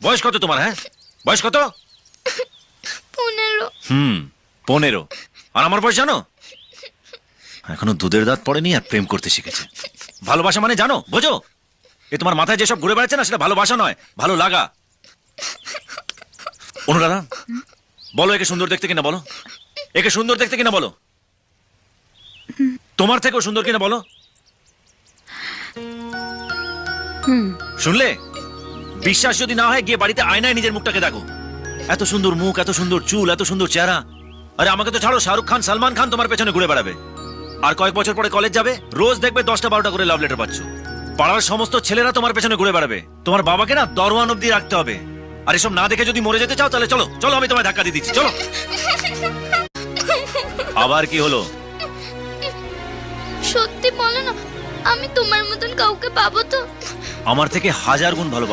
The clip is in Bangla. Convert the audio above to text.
বয়স কত তোমার? হ্যাঁ, বয়স কত? 15। 15। আর আমার বয়স জানো? এখনো দুধের দাঁত পড়েনি আর প্রেম করতে শিখেছে। ভালোবাসা মানে জানো, বোঝো? এ তোমার মাথায় যেসব ঘুরে বেড়াচ্ছে না, সেটা ভালোবাসা নয়, ভালো লাগা। অনুরাধা, বলো একে সুন্দর দেখতে কিনা বলো। একে সুন্দর দেখতে কিনা বলো। তোমার থেকেও সুন্দর কিনা বলো। শুনলে? বিশ্বাস যদি না হয় গিয়ে বাড়িতে আয়নায় নিজের মুখটাকে দেখো। এত সুন্দর মুখ, এত সুন্দর চুল, এত সুন্দর চেহারা। আরে আমাকে তো ছাড়ো, শাহরুখ খান, সালমান খান তোমার পেছনে ঘুরে বেড়াবে। আর কয়েক বছর পরে কলেজ যাবে, রোজ দেখবে 10টা 12টা করে লাভ লেটার পাচ্ছ। পাড়ার সমস্ত ছেলেরা তোমার পেছনে ঘুরে বেড়াবে। তোমার বাবাকে না দরওয়ান অব্দি রাখতে হবে। আর এসব না দেখে যদি মরে যেতে চাও তাহলে চলো চলো, আমি তোমায় ধাক্কা দিয়ে দিচ্ছি, চলো। আবার কি হলো? সত্যি বলো না, আমি তোমার মতন কাউকে পাবো তো? আমার থেকে 1000 গুণ ভালো পাবে।